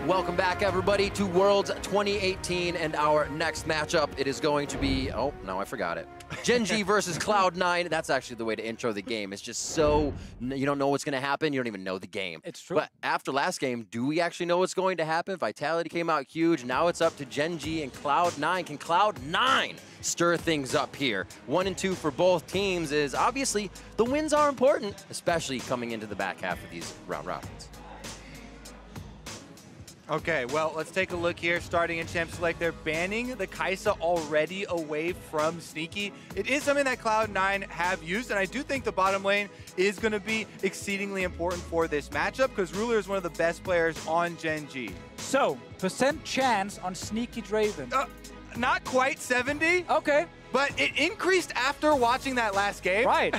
Welcome back, everybody, to Worlds 2018, and our next matchup, it is going to be, oh, no, I forgot it. Gen.G versus Cloud9. That's actually the way to intro the game. It's just so, you don't know what's going to happen, you don't even know the game. It's true. But after last game, do we actually know what's going to happen? Vitality came out huge. Now it's up to Gen.G and Cloud9. Can Cloud9 stir things up here? 1 and 2 for both teams is obviously the wins are important, especially coming into the back half of these round robins. Okay, well, let's take a look here. Starting in Champ Select, they're banning the Kai'Sa already away from Sneaky. It is something that Cloud9 have used, and I do think the bottom lane is going to be exceedingly important for this matchup because Ruler is one of the best players on Gen.G. So, percent chance on Sneaky Draven. Not quite 70. Okay. But it increased after watching that last game. Right.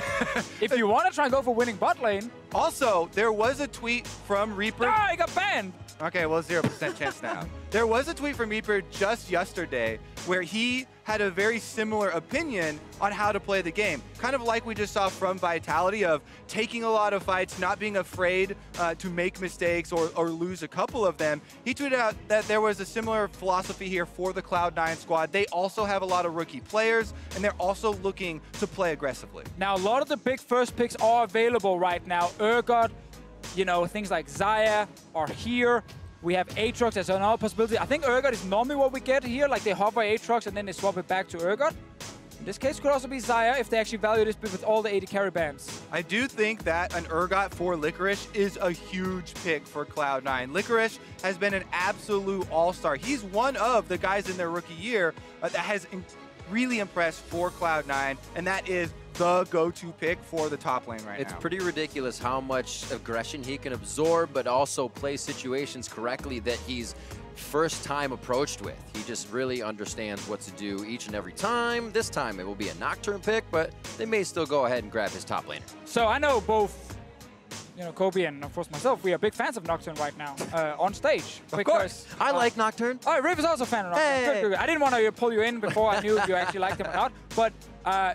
If you want to try and go for winning bot lane. Also, there was a tweet from Reaper. Ah, he got banned. Okay, well, 0% chance now. There was a tweet from Reaper just yesterday where he had a very similar opinion on how to play the game. Kind of like we just saw from Vitality of taking a lot of fights, not being afraid to make mistakes or lose a couple of them. He tweeted out that there was a similar philosophy here for the Cloud9 squad. They also have a lot of rookie players, and they're also looking to play aggressively. Now, a lot of the big first picks are available right now. Urgot, you know, things like Xayah are here. We have Aatrox as another possibility. I think Urgot is normally what we get here. Like they hover Aatrox and then they swap it back to Urgot. In this case, could also be Xayah if they actually value this with all the 80 carry bans. I do think that an Urgot for Licorice is a huge pick for Cloud9. Licorice has been an absolute all-star. He's one of the guys in their rookie year that has really impressed for Cloud9, and that is the go-to pick for the top lane right now. It's pretty ridiculous how much aggression he can absorb, but also play situations correctly that he's first time approached with. He just really understands what to do each and every time. This time it will be a Nocturne pick, but they may still go ahead and grab his top laner. So I know both, you know, Kobe and of course myself, we are big fans of Nocturne right now on stage. Of course. I like Nocturne. Oh, Riv is also a fan of Nocturne. Hey. Good. I didn't want to pull you in before I knew if you actually liked him or not. But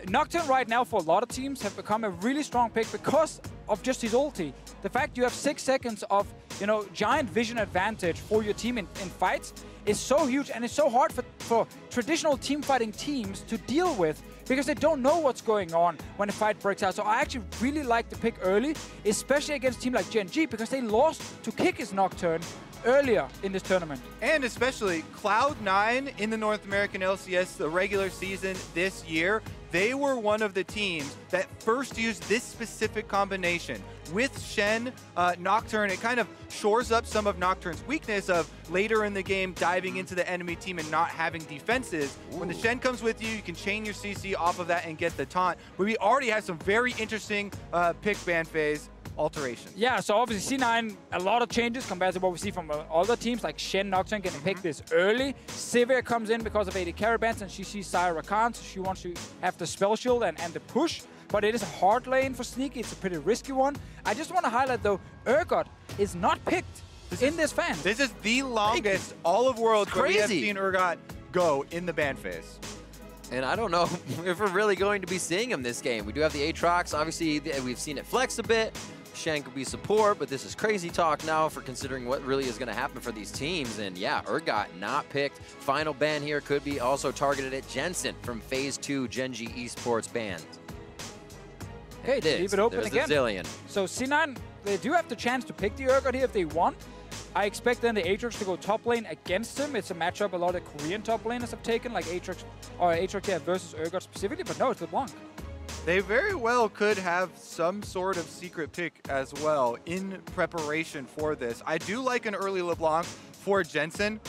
Nocturne right now for a lot of teams have become a really strong pick because of just his ulti. The fact you have 6 seconds of, you know, giant vision advantage for your team in fights is so huge, and it's so hard for traditional team fighting teams to deal with because they don't know what's going on when a fight breaks out. So I actually really like the pick early, especially against a team like Gen.G because they lost to kick his Nocturne earlier in this tournament. And especially Cloud9 in the North American LCS, the regular season this year, they were one of the teams that first used this specific combination. With Shen, Nocturne, it kind of shores up some of Nocturne's weakness of later in the game diving into the enemy team and not having defenses. Ooh. When the Shen comes with you, you can chain your CC off of that and get the taunt. But we already have some very interesting pick ban phase alterations. Yeah, so obviously C9, a lot of changes compared to what we see from other teams like Shen, Nocturne getting picked this early. Sivir comes in because of 80 carry bans and she sees Xayah Rakan, so she wants to have the spell shield and the push. But it is a hard lane for Sneaky. It's a pretty risky one. I just want to highlight though, Urgot is not picked in this fan. This is the longest all of Worlds where we have seen Urgot go in the ban phase. And I don't know if we're really going to be seeing him this game. We do have the Aatrox. Obviously, we've seen it flex a bit. Shen could be support, but this is crazy talk now for considering what really is going to happen for these teams. And yeah, Urgot not picked. Final ban here could be also targeted at Jensen from Phase 2 Gen.G Esports bans. Okay, leave it open again. Zillion. So C9, they do have the chance to pick the Urgot here if they want. I expect then the Aatrox to go top lane against him. It's a matchup a lot of Korean top laners have taken, like Aatrox versus Urgot specifically, but no, it's LeBlanc. They very well could have some sort of secret pick as well in preparation for this. I do like an early LeBlanc for Jensen.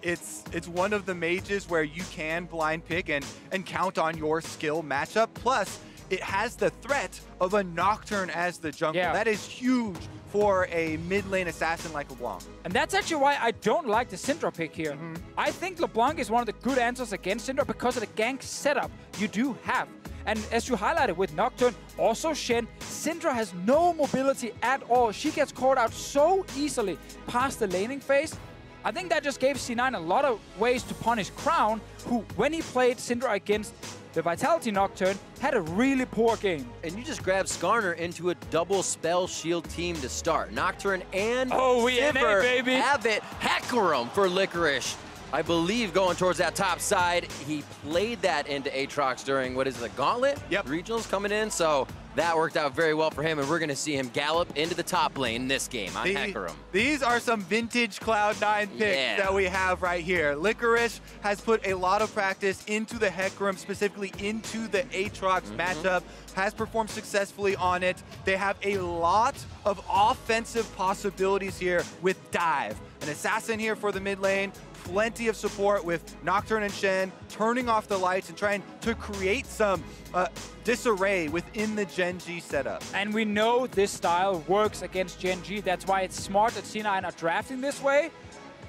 It's one of the mages where you can blind pick and count on your skill matchup. Plus, it has the threat of a Nocturne as the jungle. Yeah. That is huge for a mid lane assassin like LeBlanc. And that's actually why I don't like the Syndra pick here. I think LeBlanc is one of the good answers against Syndra because of the gank setup you do have. And as you highlighted with Nocturne, also Shen, Syndra has no mobility at all. She gets caught out so easily past the laning phase. I think that just gave C9 a lot of ways to punish Crown, who, when he played Syndra against the Vitality Nocturne, had a really poor game. And you just grab Skarner into a double spell shield team to start. Nocturne and Sivir baby. have it. Hecarim for Licorice. I believe going towards that top side. He played that into Aatrox during, what is it, the Gauntlet? Yep. Regionals coming in, so that worked out very well for him, and we're going to see him gallop into the top lane this game on Hecarim. These are some vintage Cloud9 picks that we have right here. Licorice has put a lot of practice into the Hecarim, specifically into the Aatrox matchup, has performed successfully on it. They have a lot of offensive possibilities here with Dive. An assassin here for the mid lane, plenty of support with Nocturne and Shen, turning off the lights and trying to create some disarray within the Gen.G setup. And we know this style works against Gen.G. That's why it's smart that C9 are drafting this way.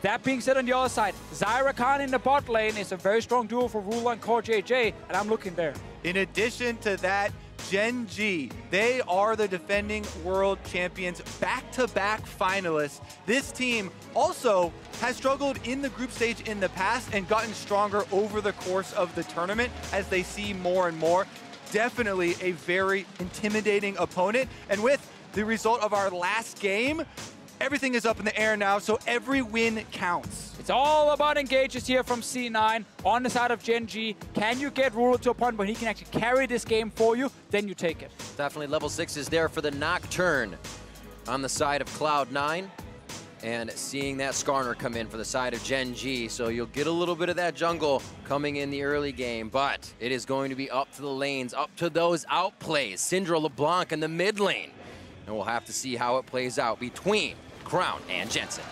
That being said, on the other side, Xayah Rakan in the bot lane is a very strong duo for Ruler and CoreJJ, and I'm looking there. In addition to that, Gen.G, they are the defending world champions, back-to-back finalists. This team also has struggled in the group stage in the past and gotten stronger over the course of the tournament as they see more and more. Definitely a very intimidating opponent. And with the result of our last game, everything is up in the air now, so every win counts. It's all about engages here from C9 on the side of Gen.G. Can you get Ruler to a point where he can actually carry this game for you? Then you take it. Definitely level 6 is there for the Nocturne on the side of Cloud9. And seeing that Skarner come in for the side of Gen.G, so you'll get a little bit of that jungle coming in the early game, but it is going to be up to the lanes, up to those outplays. Syndra, Leblanc in the mid lane. And we'll have to see how it plays out between Crown and Jensen.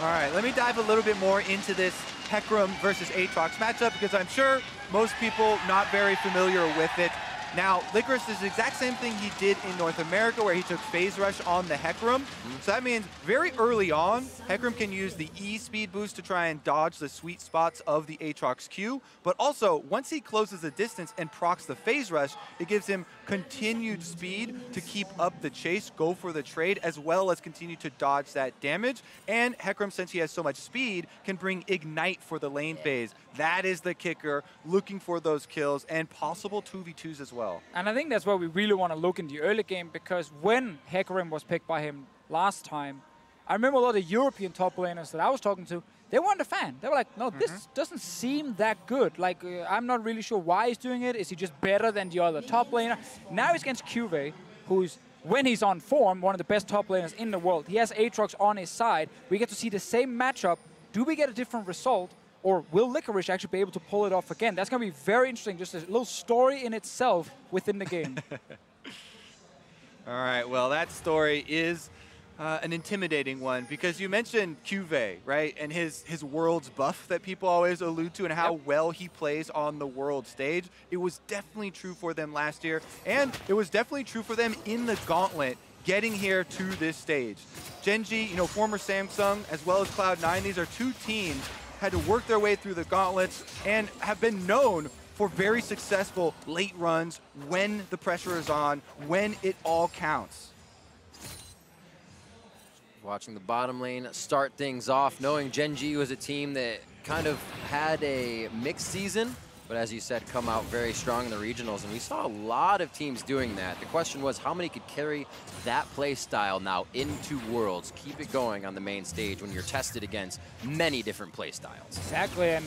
All right, let me dive a little bit more into this Hecarim versus Aatrox matchup because I'm sure most people not very familiar with it. Now, Licorice is the exact same thing he did in North America where he took phase rush on the Hecarim. So that means very early on, Hecarim can use the E speed boost to try and dodge the sweet spots of the Aatrox Q. But also, once he closes the distance and procs the phase rush, it gives him continued speed to keep up the chase, go for the trade, as well as continue to dodge that damage. And Hecarim, since he has so much speed, can bring Ignite for the lane phase. That is the kicker, looking for those kills and possible 2v2s as well. And I think that's where we really want to look in the early game, because when Hecarim was picked by him last time, I remember a lot of European top laners that I was talking to, they weren't a fan. They were like, no, this doesn't seem that good. Like, I'm not really sure why he's doing it. Is he just better than the other top laner? Now he's against CuVee, who's, when he's on form, one of the best top laners in the world. He has Aatrox on his side. We get to see the same matchup. Do we get a different result? Or will Licorice actually be able to pull it off again? That's going to be very interesting. Just a little story in itself within the game. All right, well, that story is an intimidating one because you mentioned CuVee, right? And his world's buff that people always allude to and how well he plays on the world stage. It was definitely true for them last year, and it was definitely true for them in the Gauntlet getting here to this stage. Gen.G, you know, former Samsung, as well as Cloud9, these are two teams had to work their way through the gauntlets and have been known for very successful late runs when the pressure is on, when it all counts. Watching the bottom lane start things off, knowing Gen.G was a team that kind of had a mixed season, but as you said, come out very strong in the regionals, and we saw a lot of teams doing that. The question was how many could carry that play style now into Worlds, keep it going on the main stage when you're tested against many different play styles. Exactly, and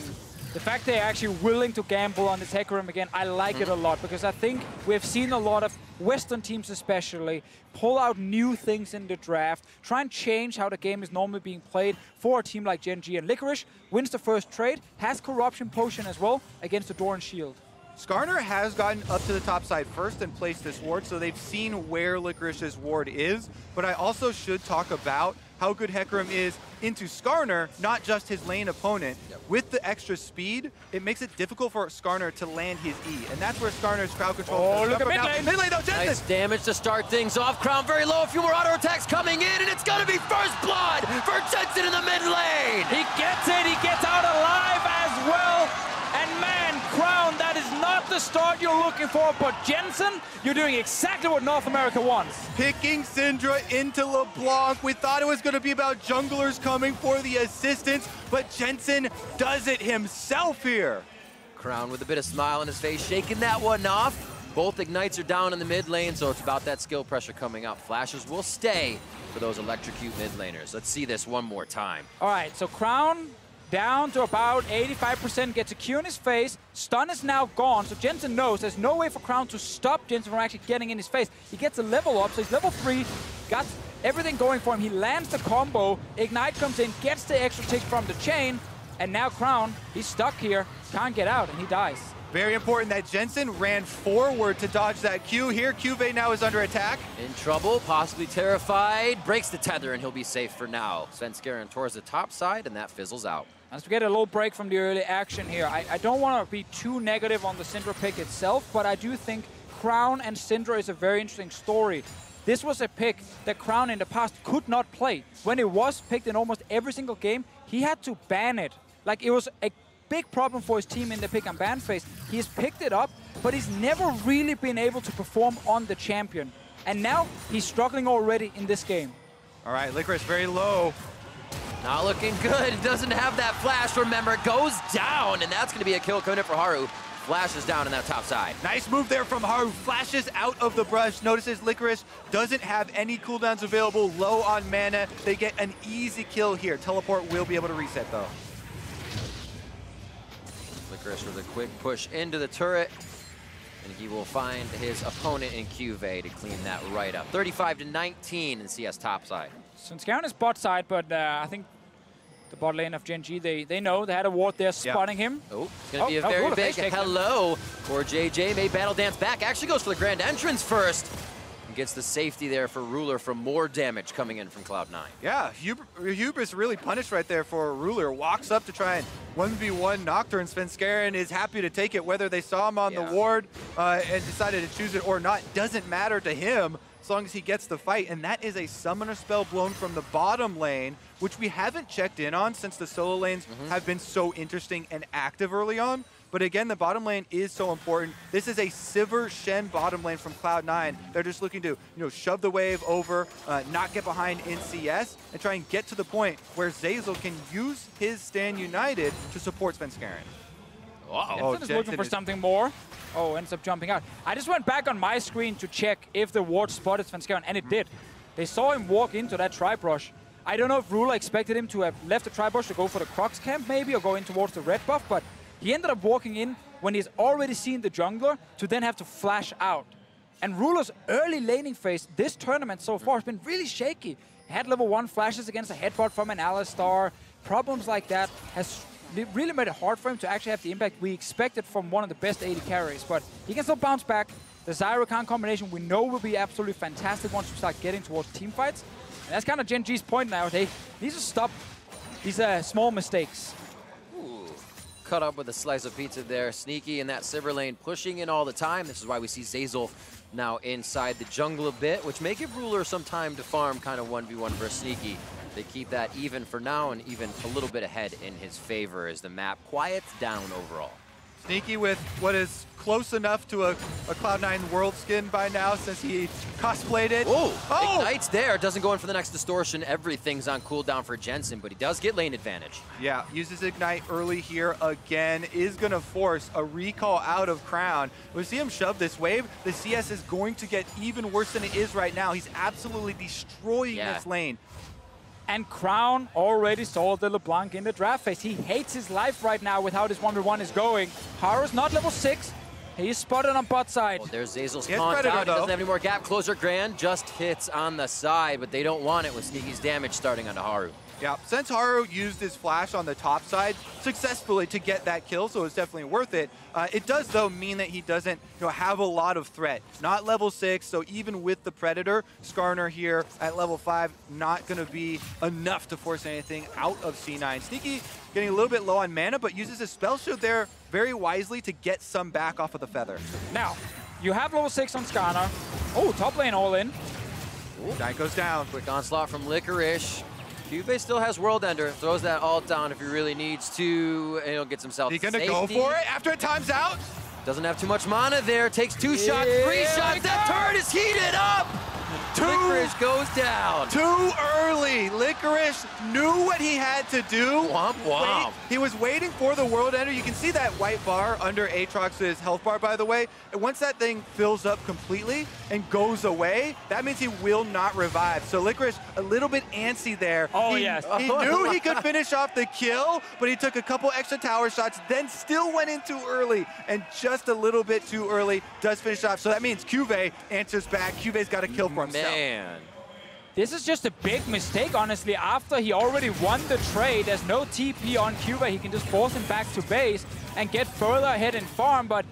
the fact they're actually willing to gamble on this Hecarim again, I like it a lot, because I think we've seen a lot of Western teams especially pull out new things in the draft, try and change how the game is normally being played for a team like Gen.G. And Licorice wins the first trade, has Corruption Potion as well against the Doran Shield. Skarner has gotten up to the top side first and placed this ward, so they've seen where Licorice's ward is. But I also should talk about how good Hecarim is into Skarner, not just his lane opponent. With the extra speed, it makes it difficult for Skarner to land his E, and that's where Skarner's crowd control. Oh, look at mid lane! Mid lane, though, Jensen! Nice damage to start things off. Crown very low, a few more auto attacks coming in, and it's gonna be first blood for Jensen in the mid lane! He gets it, he gets out alive as well, and man, Crown, that is not not the start you're looking for, but Jensen, you're doing exactly what North America wants. Picking Syndra into LeBlanc. We thought it was going to be about junglers coming for the assistance, but Jensen does it himself here. Crown with a bit of smile on his face, shaking that one off. Both Ignites are down in the mid lane, so it's about that skill pressure coming up. Flashes will stay for those electrocute mid laners. Let's see this one more time. All right, so Crown down to about 85%, gets a Q in his face. Stun is now gone, so Jensen knows there's no way for Crown to stop Jensen from actually getting in his face. He gets a level up, so he's level 3, got everything going for him. He lands the combo, Ignite comes in, gets the extra tick from the chain, and now Crown, he's stuck here, can't get out, and he dies. Very important that Jensen ran forward to dodge that Q. Here, CuVee now is under attack. In trouble, possibly terrified. Breaks the tether, and he'll be safe for now. Svenskeren towards the top side, and that fizzles out. As we get a little break from the early action here, I don't want to be too negative on the Syndra pick itself, but I do think Crown and Syndra is a very interesting story. This was a pick that Crown in the past could not play. When it was picked in almost every single game, he had to ban it. Like, it was a big problem for his team in the pick and ban phase. He's picked it up, but he's never really been able to perform on the champion. And now he's struggling already in this game. All right, Licorice very low. Not looking good. Doesn't have that flash, remember. Goes down, and that's going to be a kill coming in for Haru. Flashes down in that top side. Nice move there from Haru. Flashes out of the brush. Notices Licorice doesn't have any cooldowns available. Low on mana. They get an easy kill here. Teleport will be able to reset, though. Licorice with a quick push into the turret, and he will find his opponent in CuVee to clean that right up. 35-19 in CS top side. Svenskeren is bot side, but I think the bot lane of Gen.G, they know they had a ward there spotting him. Oh, it's going to be a very big hello. CoreJJ may battle dance back. Actually goes for the grand entrance first. Gets the safety there for Ruler from more damage coming in from Cloud9. Yeah, Hubris really punished right there for Ruler. Walks up to try and 1v1 Nocturne. Svenskeren is happy to take it, whether they saw him on the ward and decided to choose it or not. Doesn't matter to him as long as he gets the fight. And that is a summoner spell blown from the bottom lane, which we haven't checked in on since the solo lanes have been so interesting and active early on. But again, the bottom lane is so important. This is a Sivir Shen bottom lane from Cloud9. They're just looking to, shove the wave over, not get behind in CS, and try and get to the point where Zeyzal can use his Stand United to support Svenskeren. Jensen is looking for something more. Oh, ends up jumping out. I just went back on my screen to check if the ward spotted Svenskeren, and it did. They saw him walk into that tri-brush. I don't know if Ruler expected him to have left the tri-brush to go for the Crocs camp maybe, or go in towards the red buff, but he ended up walking in when he's already seen the jungler to then have to flash out. And Ruler's early laning phase this tournament so far has been really shaky. He had level 1 flashes against a headbutt from an Alistar. Problems like that has really made it hard for him to actually have the impact we expected from one of the best AD carries. But he can still bounce back. The Xayah Rakan combination we know will be absolutely fantastic once we start getting towards team fights. And that's kind of Gen.G's point now. They need to stop these small mistakes. Cut up with a slice of pizza there. Sneaky in that Sivir lane, pushing in all the time. This is why we see Zeyzal now inside the jungle a bit, which may give Ruler some time to farm kind of 1v1 versus Sneaky. They keep that even for now and even a little bit ahead in his favor as the map quiets down overall. Sneaky with what is close enough to a Cloud9 world skin by now since he cosplayed it. Oh! Ignites there. Doesn't go in for the next distortion. Everything's on cooldown for Jensen, but he does get lane advantage. Yeah, uses Ignite early here again. Is going to force a recall out of Crown. We see him shove this wave. The CS is going to get even worse than it is right now. He's absolutely destroying this lane. And Crown already saw the Leblanc in the draft phase. He hates his life right now with how this 1v1 is going. Haru's not level 6. He's spotted on bot side. Oh, there's Zeyzal's taunt out. He doesn't have any more gap closer. Grand just hits on the side, but they don't want it with Sneaky's damage starting onto Haru. Yeah, since Haru used his flash on the top side successfully to get that kill, so it's definitely worth it. It does, though, mean that he doesn't have a lot of threat. Not level 6, so even with the Predator, Skarner here at level 5, not going to be enough to force anything out of C9. Sneaky getting a little bit low on mana, but uses his spell shield there very wisely to get some back off of the feather. Now, you have level 6 on Skarner. Oh, top lane all in. Giant goes down. Quick onslaught from Licorice. CuVee still has World Ender, throws that ult down if he really needs to, and he'll get himself safety. He gonna go for it after it times out? Doesn't have too much mana there. Takes 2 shots, 3 shots. That turret is heated up. Licorice goes down. Too early. Licorice knew what he had to do. Womp womp. He was waiting for the World Ender. You can see that white bar under Aatrox's health bar, by the way. And once that thing fills up completely and goes away, that means he will not revive. So Licorice, a little bit antsy there. Oh, He knew he could finish off the kill, but he took a couple extra tower shots, then still went in too early. And just a little bit too early does finish off. So that means CuVee answers back. CuVee's got to kill for himself. Man. This is just a big mistake, honestly. After he already won the trade, there's no TP on CuVee. He can just force him back to base and get further ahead in farm, but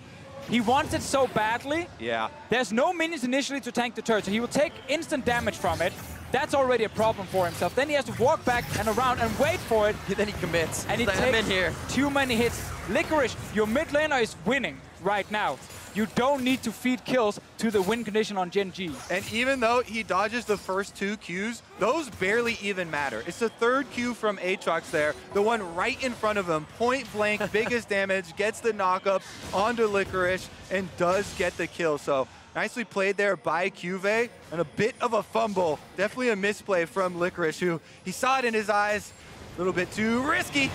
he wants it so badly. Yeah. There's no minions initially to tank the turret, so he will take instant damage from it. That's already a problem for himself. Then he has to walk back and around and wait for it. Then he commits. And he takes too many hits. Licorice, your mid laner is winning right now. You don't need to feed kills to the win condition on Gen.G. And even though he dodges the first 2 Qs, those barely even matter. It's the 3rd Q from Aatrox there, the one right in front of him, point blank, biggest damage, gets the knock-up onto Licorice, and does get the kill. So nicely played there by CuVee, and a bit of a fumble. Definitely a misplay from Licorice, who he saw it in his eyes. A little bit too risky.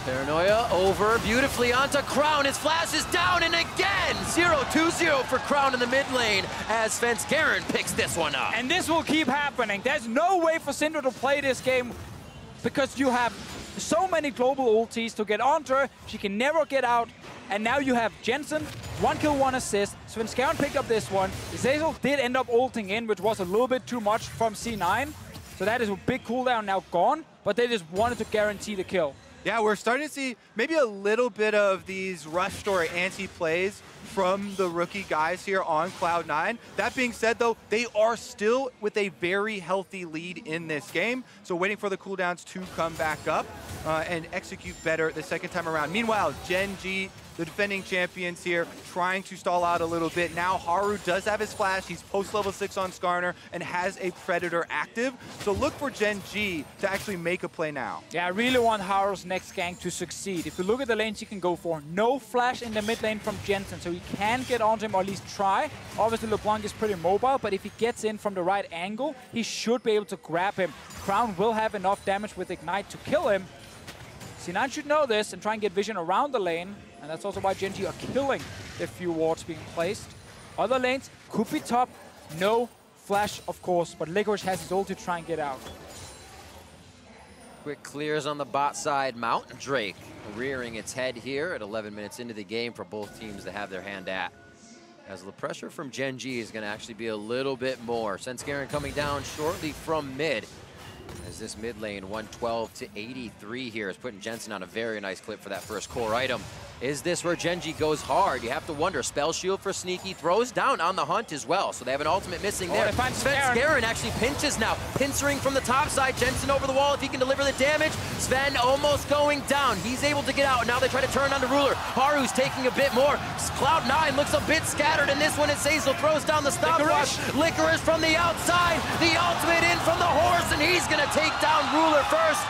Paranoia over beautifully onto Crown. His flash is down, and again 0-2-0 for Crown in the mid lane as Svenskeren picks this one up. And this will keep happening. There's no way for Syndra to play this game because you have so many global ultis to get onto her. She can never get out. And now you have Jensen, 1 kill, 1 assist. Svenskeren picked up this one. Zeyzal did end up ulting in, which was a little bit too much from C9. So that is a big cooldown now gone, but they just wanted to guarantee the kill. Yeah, we're starting to see maybe a little bit of these rushed or anti-plays from the rookie guys here on Cloud9. That being said, though, they are still with a very healthy lead in this game. So waiting for the cooldowns to come back up and execute better the second time around. Meanwhile, Gen.G, the defending champions here, trying to stall out a little bit. Now Haru does have his flash. He's post level 6 on Skarner and has a Predator active. So look for Gen.G to actually make a play now. Yeah, I really want Haru's next gank to succeed. If you look at the lanes he can go for, no flash in the mid lane from Jensen, so he can get onto him or at least try. Obviously Leblanc is pretty mobile, but if he gets in from the right angle, he should be able to grab him. Crown will have enough damage with Ignite to kill him. C9 should know this and try and get vision around the lane. And that's also why Gen.G are killing the few wards being placed. Other lanes could be top. No flash, of course, but Licorice has his ult to try and get out. Quick clears on the bot side. Mountain Drake rearing its head here at 11 minutes into the game for both teams to have their hand at. As the pressure from Gen.G is going to actually be a little bit more. Svenskeren coming down shortly from mid. As this mid lane, 112 to 83 here, is putting Jensen on a very nice clip for that first core item. Is this where Gen.G goes hard? You have to wonder. Spell shield for Sneaky, throws down on the hunt as well, so they have an ultimate missing there. Svenskeren actually pinches now, pincering from the top side. Jensen over the wall if he can deliver the damage. Sven almost going down. He's able to get out. Now they try to turn on the ruler. Haru's taking a bit more. Cloud9 looks a bit scattered, and this one is Zeyzal throws down the stopwatch. Licorice from the outside. The ultimate in from the horse, and he's going to take down ruler first.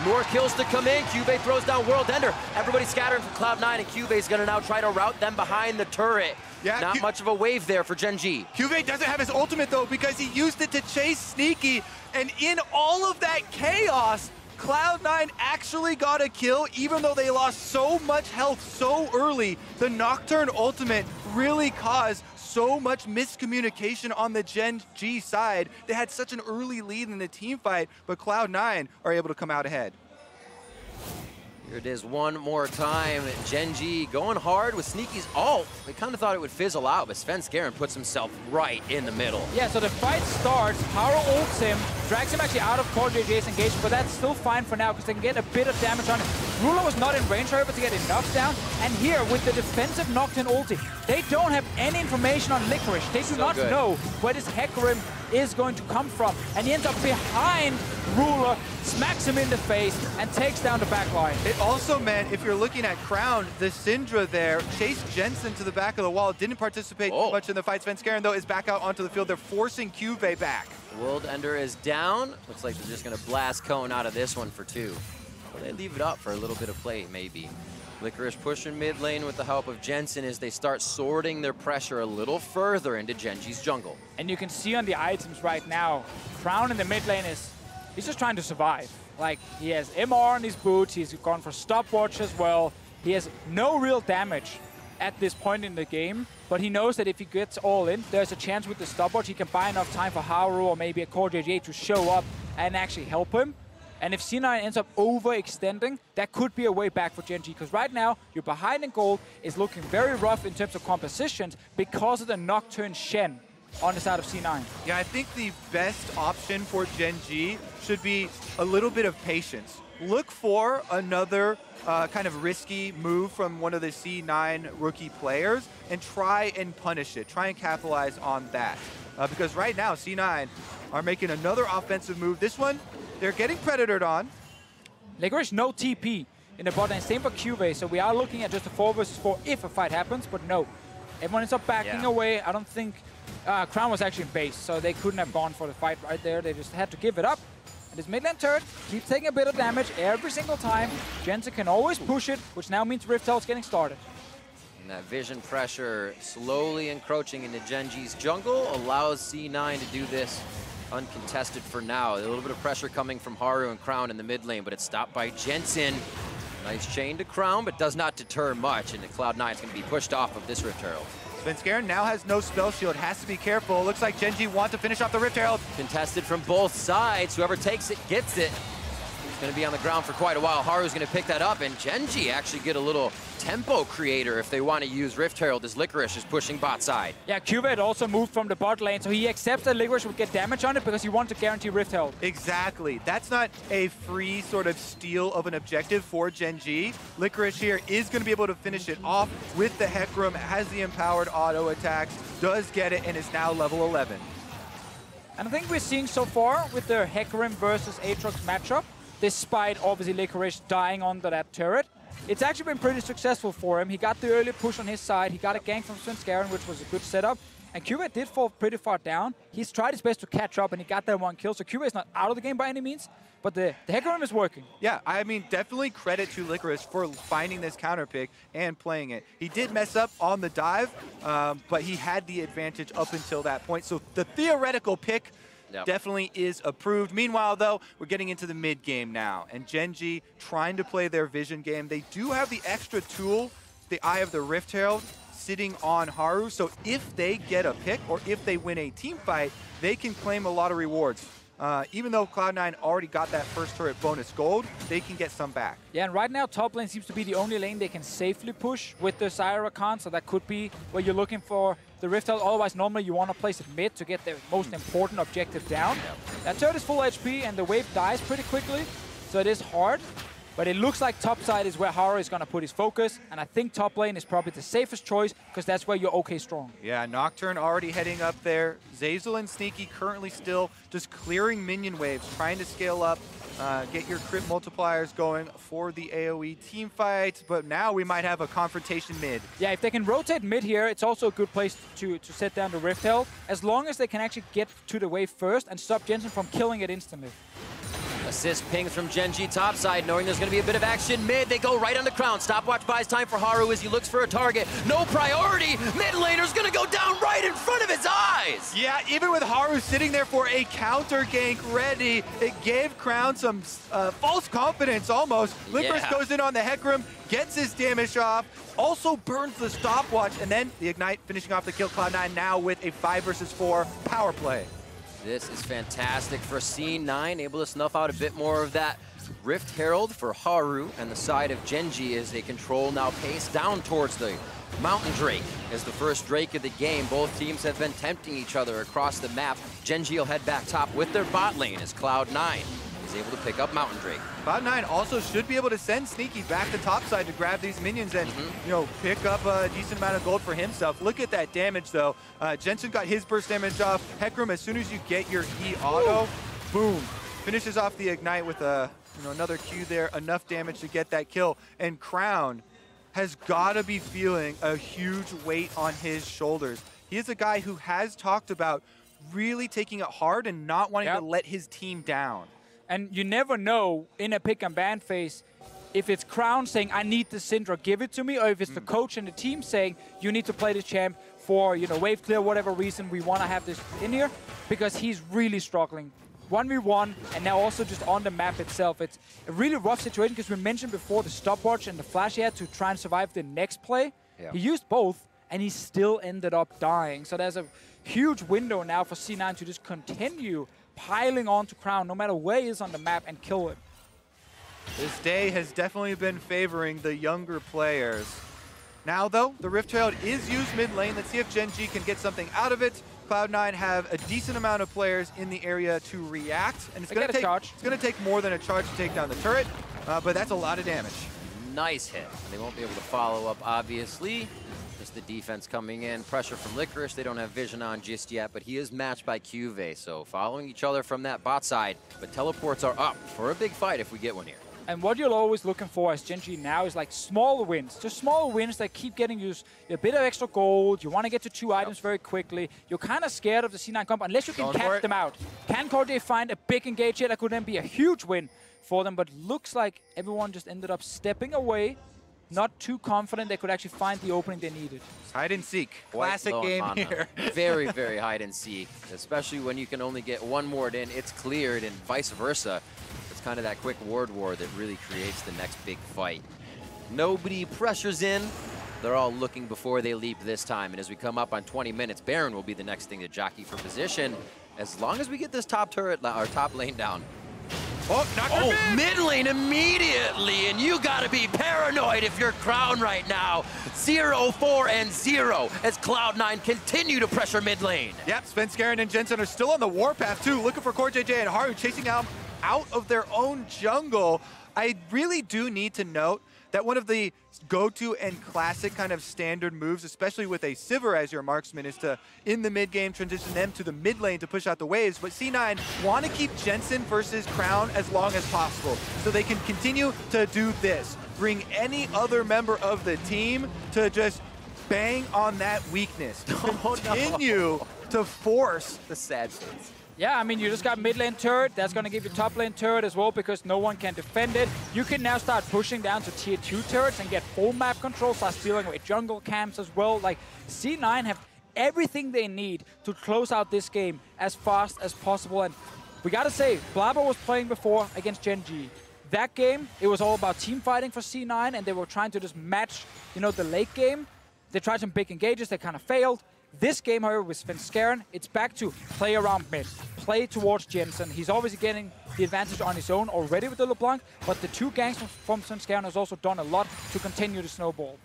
More kills to come in. CuVee throws down World Ender. Everybody scattering from Cloud9, and CuVee's going to now try to route them behind the turret. Yeah, not much of a wave there for Gen.G. CuVee doesn't have his ultimate, though, because he used it to chase Sneaky. And in all of that chaos, Cloud9 actually got a kill, even though they lost so much health so early. The Nocturne ultimate really caused so much miscommunication on the Gen.G side. They had such an early lead in the team fight, but Cloud9 are able to come out ahead. Here it is one more time. Gen.G going hard with Sneaky's ult. They kind of thought it would fizzle out, but Svenskeren puts himself right in the middle. Yeah, so the fight starts. Haru ults him, drags him actually out of CoreJJ's engagement, but that's still fine for now because they can get a bit of damage on him. Ruler was not in range, however, to get enough down. And here, with the defensive Nocturne ulti, they don't have any information on Licorice. They do not know where this Hecarim is going to come from. And he ends up behind Ruler, smacks him in the face, and takes down the back line. It also meant, if you're looking at Crown, the Syndra there chased Jensen to the back of the wall, didn't participate too much in the fight. Svenskeren, though, is back out onto the field. They're forcing CuVee back. World Ender is down. Looks like they're just going to blast Cone out of this one for 2. Well, they leave it up for a little bit of play, maybe. Licorice pushing mid lane with the help of Jensen as they start sorting their pressure a little further into Gen.G's jungle. And you can see on the items right now, Crown in the mid lane he's just trying to survive. Like, he has MR on his boots, he's gone for stopwatch as well. He has no real damage at this point in the game, but he knows that if he gets all in, there's a chance with the stopwatch he can buy enough time for Haru or maybe a CoreJJ to show up and actually help him. And if C9 ends up overextending, that could be a way back for Gen.G, because right now, you're behind in gold, is looking very rough in terms of compositions because of the Nocturne Shen on the side of C9. Yeah, I think the best option for Gen.G should be a little bit of patience. Look for another kind of risky move from one of the C9 rookie players and try and punish it. Try and capitalize on that. Because right now, C9 are making another offensive move. This one, they're getting predatored on. Licorice no TP in the bot lane, same for CuVee, so we are looking at just a 4 versus 4 if a fight happens, but no. Everyone ends up backing away. I don't think Crown was actually in base, so they couldn't have gone for the fight right there. They just had to give it up. And this mid lane turret keeps taking a bit of damage every single time. Jensen can always push it, which now means Rift Herald's getting started. And that vision pressure slowly encroaching into Gen.G's jungle allows C9 to do this uncontested for now. A little bit of pressure coming from Haru and Crown in the mid lane, but it's stopped by Jensen. Nice chain to Crown, but does not deter much, and Cloud9 is going to be pushed off of this Rift Herald. Svenskeren now has no spell shield, has to be careful. Looks like Gen.G want to finish off the Rift Herald. Contested from both sides. Whoever takes it gets it. It's going to be on the ground for quite a while. Haru's going to pick that up, and Gen.G actually get a little tempo creator if they want to use Rift Herald as Licorice is pushing bot side. Yeah, CuVee had also moved from the bot lane, so he accepts that Licorice would get damage on it because he wants to guarantee Rift Herald. Exactly. That's not a free sort of steal of an objective for Gen.G. Licorice here is going to be able to finish it off with the Hecarim, has the empowered auto attacks, does get it, and is now level 11. And I think we're seeing so far with the Hecarim versus Aatrox matchup, despite obviously Licorice dying under that turret, it's actually been pretty successful for him. He got the early push on his side. He got a gank from Svenskeren, which was a good setup. And CuVee did fall pretty far down. He's tried his best to catch up, and he got that one kill. So CuVee is not out of the game by any means, but the Hecarim is working. Yeah, I mean, definitely credit to Licorice for finding this counter pick and playing it. He did mess up on the dive, but he had the advantage up until that point. So the theoretical pick definitely is approved. Meanwhile, though, we're getting into the mid game now, and Gen.G trying to play their vision game. They do have the extra tool, the Eye of the Rift Herald, sitting on Haru, so if they get a pick or if they win a team fight, they can claim a lot of rewards. Even though Cloud9 already got that first turret bonus gold, they can get some back. Yeah, and right now top lane seems to be the only lane they can safely push with the Xayah Rakan, so that could be where you're looking for the Rift Herald. Otherwise, normally you want to place it mid to get the most important objective down. That turret is full HP and the wave dies pretty quickly, so it is hard. But it looks like top side is where Haru is going to put his focus, and I think top lane is probably the safest choice because that's where you're okay strong. Yeah, Nocturne already heading up there. Zeyzal and Sneaky currently still just clearing minion waves, trying to scale up, get your crit multipliers going for the AoE team fight, but now we might have a confrontation mid. Yeah, if they can rotate mid here, it's also a good place to set down the Rift Herald, as long as they can actually get to the wave first and stop Jensen from killing it instantly. Assist pings from Gen.G topside, knowing there's going to be a bit of action mid. They go right on the Crown. Stopwatch buys time for Haru as he looks for a target. No priority. Mid laner's going to go down right in front of his eyes. Yeah, even with Haru sitting there for a counter gank ready, it gave Crown some false confidence almost. Licorice goes in on the Hecarim, gets his damage off, also burns the stopwatch, and then the Ignite finishing off the kill. Cloud9 now with a 5 versus 4 power play. This is fantastic for C9, able to snuff out a bit more of that Rift Herald for Haru and the side of Gen.G as they control now pace down towards the Mountain Drake as the first Drake of the game. Both teams have been tempting each other across the map. Gen.G will head back top with their bot lane as Cloud9 is able to pick up Mountain Drake. Cloud9 also should be able to send Sneaky back to topside to grab these minions and, you know, pick up a decent amount of gold for himself. Look at that damage, though. Jensen got his burst damage off. Hecarim, as soon as you get your E auto, boom, finishes off the Ignite with a, another Q there. Enough damage to get that kill. And Crown has got to be feeling a huge weight on his shoulders. He is a guy who has talked about really taking it hard and not wanting to let his team down. And you never know in a pick and ban phase if it's Crown saying, I need the Syndra, give it to me, or if it's the coach and the team saying, you need to play this champ for, you know, wave clear, whatever reason we want to have this in here, because he's really struggling. 1v1, and now also just on the map itself. It's a really rough situation, because we mentioned before the stopwatch and the flash he had to try and survive the next play. Yeah. He used both, and he still ended up dying. So there's a huge window now for C9 to just continue piling on to Crown, no matter where he is on the map, and kill him. This day has definitely been favoring the younger players. Now, though, the Rift Herald is used mid lane. Let's see if Gen.G can get something out of it. Cloud9 have a decent amount of players in the area to react, and it's going to take more than a charge to take down the turret, but that's a lot of damage. Nice hit. They won't be able to follow up, obviously. Just the defense coming in. Pressure from Licorice. They don't have vision on just yet, but he is matched by CuVee, so following each other from that bot side. But teleports are up for a big fight if we get one here. And what you're always looking for as Gen.G now is like small wins. Just small wins that keep getting you a bit of extra gold. You want to get to 2 items very quickly. You're kind of scared of the C9 comp unless you can catch them out. Can CoreJJ find a big engage here? That could then be a huge win for them, but looks like everyone just ended up stepping away. Not too confident they could actually find the opening they needed. Hide and seek. Classic game here. Very, very hide and seek, especially when you can only get one ward in. It's cleared, and vice versa. It's kind of that quick ward war that really creates the next big fight. Nobody pressures in. They're all looking before they leap this time. And as we come up on 20 minutes, Baron will be the next thing to jockey for position. As long as we get this top turret, or top lane down. Oh, mid lane immediately, and you gotta be paranoid if you're Crown right now. 0-4 and 0 as Cloud9 continue to pressure mid lane. Yep, Svenskeren and Jensen are still on the warpath too, looking for CoreJJ and Haru chasing out of their own jungle. I really do need to note that one of the go-to and classic kind of standard moves, especially with a Sivir as your marksman, is to, in the mid-game, transition them to the mid lane to push out the waves. But C9 want to keep Jensen versus Crown as long as possible, so they can continue to do this. Bring any other member of the team to just bang on that weakness. Continue to force the sad face. Yeah, I mean, you just got mid lane turret. That's going to give you top lane turret as well, because no one can defend it. You can now start pushing down to tier 2 turrets and get full map control, start stealing away jungle camps as well. Like, C9 have everything they need to close out this game as fast as possible. And we got to say, Blabber was playing before against Gen.G. That game, it was all about team fighting for C9, and they were trying to just match, you know, the late game. They tried some big engages, they kind of failed. This game, however, with Svenskeren, it's back to play around mid, play towards Jensen. He's obviously getting the advantage on his own already with the Leblanc, but the 2 ganks from Svenskeren has also done a lot to continue to snowball.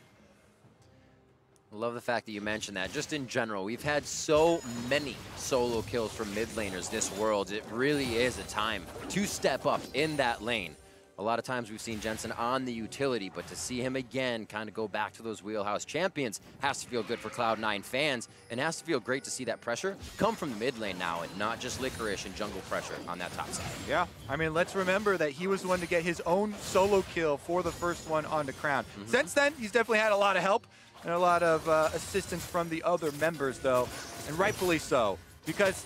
I love the fact that you mentioned that. Just in general, we've had so many solo kills from mid laners this Worlds. It really is a time to step up in that lane. A lot of times we've seen Jensen on the utility, but to see him again kind of go back to those wheelhouse champions has to feel good for Cloud9 fans, and has to feel great to see that pressure come from the mid lane now and not just Licorice and jungle pressure on that top side. Yeah, I mean, let's remember that he was the one to get his own solo kill for the first one onto Crown. Since then, he's definitely had a lot of help and a lot of assistance from the other members, though, and rightfully so, because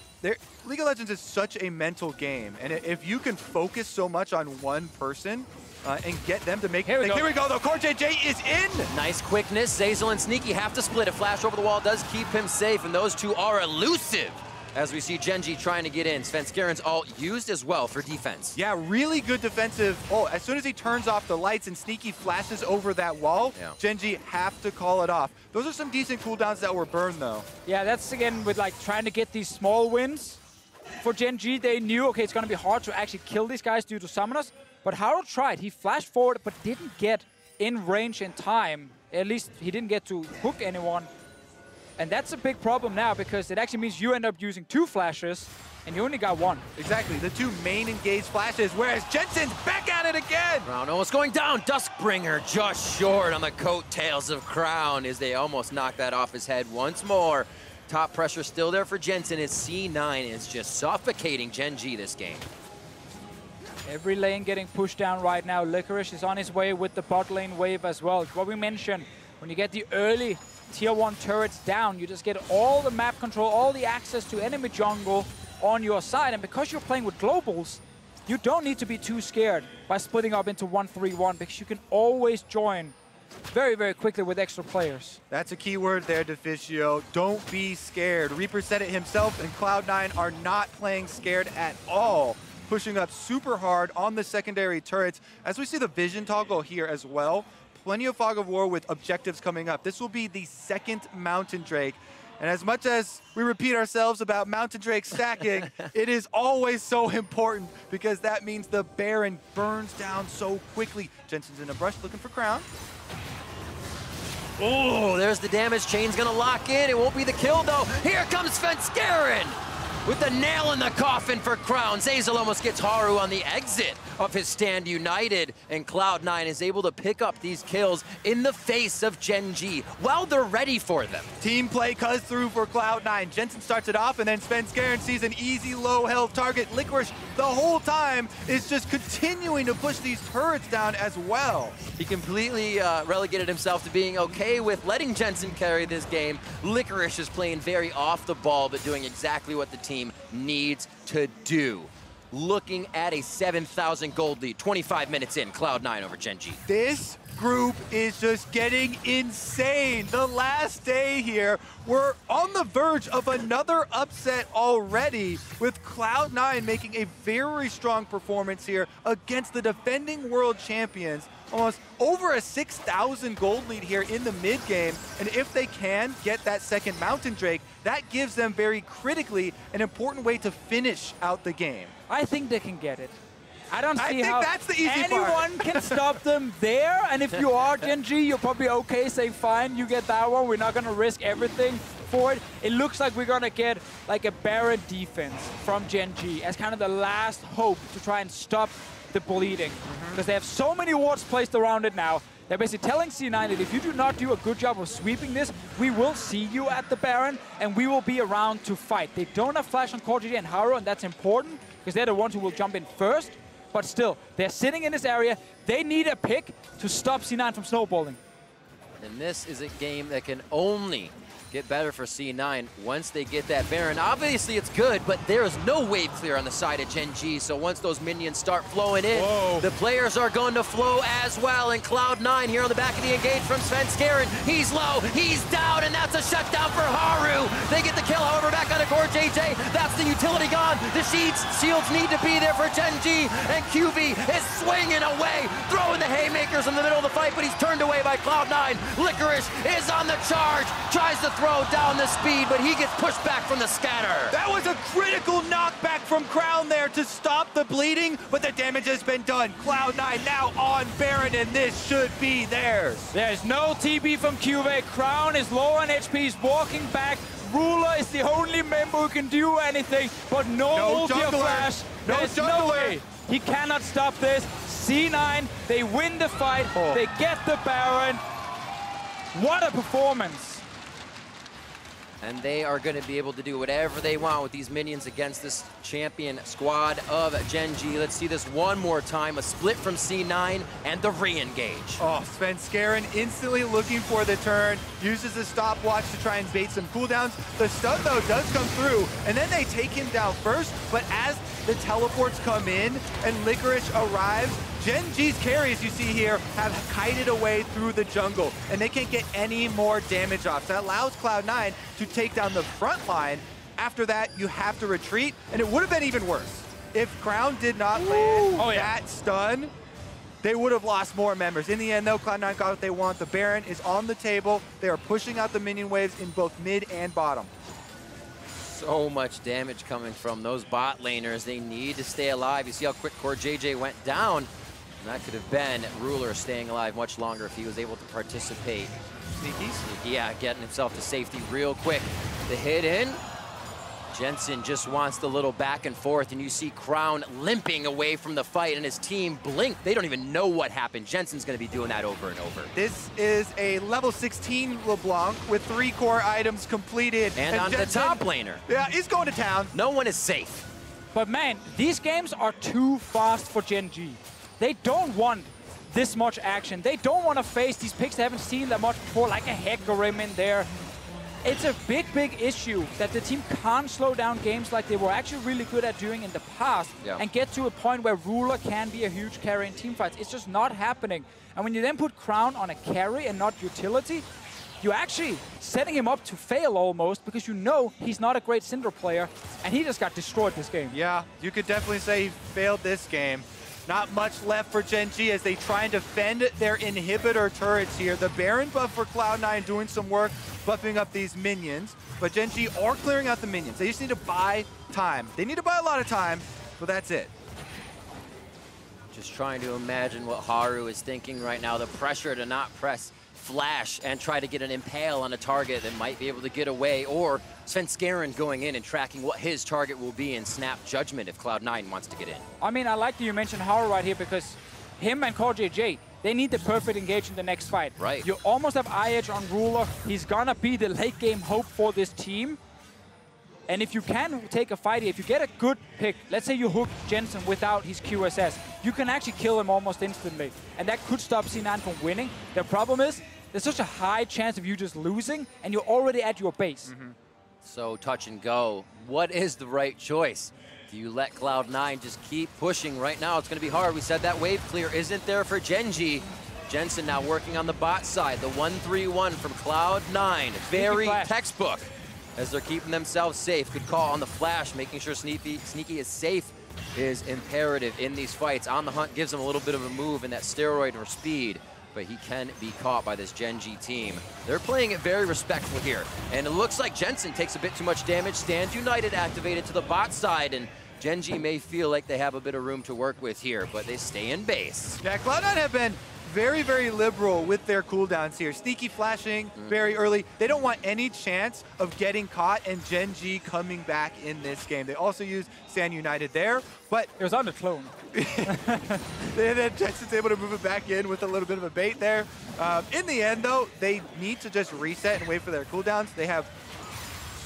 League of Legends is such a mental game, and if you can focus so much on one person and get them to make... Here we go, though. CoreJJ is in! Nice quickness. Zeyzal and Sneaky have to split. A flash over the wall does keep him safe, and those two are elusive. As we see Gen.G trying to get in. Svenskeren's ult used as well for defense. Yeah, really good defensive. Oh, as soon as he turns off the lights and Sneaky flashes over that wall, Gen.G have to call it off. Those are some decent cooldowns that were burned, though. Yeah, that's, again, with, like, trying to get these small wins. For Gen.G, they knew, okay, it's going to be hard to actually kill these guys due to summoners. But Haru tried. He flashed forward, but didn't get in range in time. At least he didn't get to hook anyone. And that's a big problem now, because it actually means you end up using 2 flashes, and you only got 1. Exactly, the 2 main engaged flashes, whereas Jensen's back at it again! Crown almost going down. Duskbringer just short on the coattails of Crown as they almost knock that off his head once more. Top pressure still there for Jensen as C9 is just suffocating Gen.G this game. Every lane getting pushed down right now. Licorice is on his way with the bot lane wave as well. What we mentioned, when you get the early tier 1 turrets down, you just get all the map control, all the access to enemy jungle on your side. And because you're playing with globals, you don't need to be too scared by splitting up into 1-3-1 because you can always join very, very quickly with extra players. That's a key word there, Deficio. Don't be scared. Reaper said it himself, and Cloud9 are not playing scared at all. Pushing up super hard on the secondary turrets. As we see the vision toggle here as well, plenty of fog of war with objectives coming up. This will be the second Mountain Drake. And as much as we repeat ourselves about Mountain Drake stacking, it is always so important because that means the Baron burns down so quickly. Jensen's in a brush looking for Crown. Oh, there's the damage. Chain's gonna lock in. It won't be the kill though. Here comes Svenskeren with the nail in the coffin for Crown. Zeyzal almost gets Haru on the exit of his stand united, and Cloud9 is able to pick up these kills in the face of Gen.G while they're ready for them. Team play comes through for Cloud9. Jensen starts it off, and then Svenskeren sees an easy low health target. Licorice the whole time is just continuing to push these turrets down as well. He completely relegated himself to being okay with letting Jensen carry this game. Licorice is playing very off the ball, but doing exactly what the team needs to do. Looking at a 7,000 gold lead, 25 minutes in, Cloud9 over Gen.G. This group is just getting insane. The last day here, we're on the verge of another upset already, with Cloud9 making a very strong performance here against the defending world champions. Almost over a 6,000 gold lead here in the mid game, and if they can get that second Mountain Drake, that gives them very critically an important way to finish out the game. I think they can get it. I don't see think how that's the easy anyone can stop them there. And if you are Gen.G, you're probably okay, say fine, you get that one. We're not going to risk everything for it. It looks like we're going to get like a Baron defense from Gen.G as kind of the last hope to try and stop the bleeding. Because they have so many wards placed around it now. They're basically telling C9 that if you do not do a good job of sweeping this, we will see you at the Baron and we will be around to fight. They don't have flash on CoreJJ and Haru, and that's important because they're the ones who will jump in first. But still, they're sitting in this area. They need a pick to stop C9 from snowballing. And this is a game that can only get better for C9 once they get that Baron. Obviously, it's good, but there is no wave clear on the side of Gen.G, so once those minions start flowing in, the players are going to flow as well, and Cloud9 here on the back of the engage from Svenskeren. He's low, he's down, and that's a shutdown for Haru. They get the kill, however, back onto CoreJJ. That's the utility gone. The shields need to be there for Gen.G, and CuVee is swinging away, throwing the haymakers in the middle of the fight, but he's turned away by Cloud9. Licorice is on the charge, tries to throw down the speed, but he gets pushed back from the scatter. That was a critical knockback from Crown there to stop the bleeding, but the damage has been done. Cloud9 now on Baron, and this should be theirs. There's no TB from CuVee. Crown is low on HP, he's walking back. Ruler is the only member who can do anything, but no ulti or flash. There's no way. He cannot stop this. C9, they win the fight. They get the Baron. What a performance. And they are going to be able to do whatever they want with these minions against this champion squad of Gen.G. Let's see this one more time. A split from C9 and the re-engage. Oh, Svenskeren instantly looking for the turn, uses the stopwatch to try and bait some cooldowns. The stun, though, does come through, and then they take him down first, but as the teleports come in and Licorice arrives, Gen.G's carries, you see here, have kited away through the jungle, and they can't get any more damage off. So that allows Cloud9 to take down the front line. After that, you have to retreat, and it would have been even worse. If Crown did not land that stun, they would have lost more members. In the end, though, Cloud9 got what they want. The Baron is on the table. They are pushing out the minion waves in both mid and bottom. So much damage coming from those bot laners. They need to stay alive. You see how quick CoreJJ went down. And that could have been Ruler staying alive much longer if he was able to participate. Sneaky. Yeah, getting himself to safety real quick. The hit in. Jensen just wants the little back and forth, and you see Crown limping away from the fight, and his team blink. They don't even know what happened. Jensen's going to be doing that over and over. This is a level 16 Leblanc with 3 core items completed. And on the top laner. Yeah, he's going to town. No one is safe. But man, these games are too fast for Gen.G. They don't want this much action. They don't want to face these picks they haven't seen that much before, like a Hecarim in there. It's a big, big issue that the team can't slow down games like they were actually really good at doing in the past and get to a point where Ruler can be a huge carry in teamfights. It's just not happening. And when you then put Crown on a carry and not utility, you're actually setting him up to fail almost because you know he's not a great Syndra player and he just got destroyed this game. Yeah, you could definitely say he failed this game. Not much left for Gen.G as they try and defend their inhibitor turrets here. The Baron buff for Cloud9 doing some work, buffing up these minions. But Gen.G are clearing out the minions. They just need to buy time. They need to buy a lot of time, but that's it. Just trying to imagine what Haru is thinking right now. The pressure to not press flash and try to get an impale on a target that might be able to get away, or Svenskeren going in and tracking what his target will be and snap judgment if Cloud9 wants to get in. I mean, I like that you mentioned Haru right here because him and CoreJJ, they need the perfect engage in the next fight. Right. You almost have eye edge on Ruler. He's gonna be the late game hope for this team. And if you can take a fight here, if you get a good pick, let's say you hook Jensen without his QSS, you can actually kill him almost instantly. And that could stop C9 from winning. The problem is, there's such a high chance of you just losing, and you're already at your base. So touch and go. What is the right choice? Do you let Cloud9 just keep pushing? Right now, it's going to be hard. We said that wave clear isn't there for Gen.G. Jensen now working on the bot side. The 1-3-1 from Cloud9. Very textbook as they're keeping themselves safe. Good call on the flash, making sure Sneaky is safe is imperative in these fights. On the hunt gives him a little bit of a move in that steroid or speed, but he can be caught by this Gen.G team. They're playing it very respectful here. And it looks like Jensen takes a bit too much damage. Stand United activated to the bot side, and Gen.G may feel like they have a bit of room to work with here, but they stay in base. Yeah, Cloud9 have been very, very liberal with their cooldowns here. Sneaky flashing very early. They don't want any chance of getting caught and Gen.G coming back in this game. They also use Stand United there, but It was on the clone. then Jensen's able to move it back in with a little bit of a bait there. In the end, though, they need to just reset and wait for their cooldowns. They have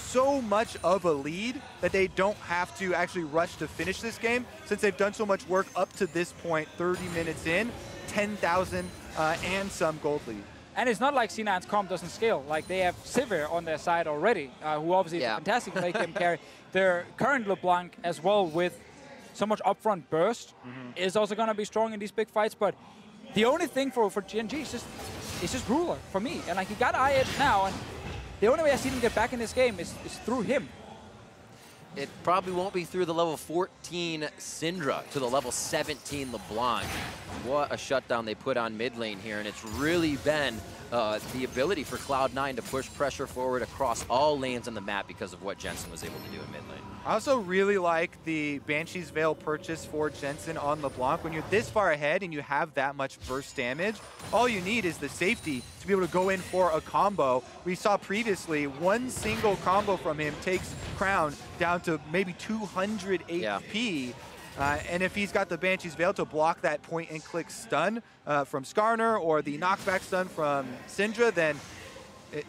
so much of a lead that they don't have to actually rush to finish this game since they've done so much work up to this point, 30 minutes in, 10,000 and some gold lead. And it's not like C9's comp doesn't scale. Like, they have Sivir on their side already, who obviously is a fantastic late game carry. Their current Leblanc as well, with so much upfront burst, is also going to be strong in these big fights. But the only thing for Gen.G is just Ruler for me. And like, he got eye edge now, and the only way I see them get back in this game is through him. It probably won't be through the level 14 Syndra to the level 17 LeBlanc. What a shutdown they put on mid lane here, and it's really been the ability for Cloud9 to push pressure forward across all lanes on the map because of what Jensen was able to do in mid lane. I also really like the Banshee's Veil purchase for Jensen on LeBlanc. When you're this far ahead and you have that much burst damage, all you need is the safety to be able to go in for a combo. We saw previously one single combo from him takes Crown down to maybe 200 HP. And if he's got the Banshee's Veil to block that point-and-click stun from Skarner or the knockback stun from Syndra, then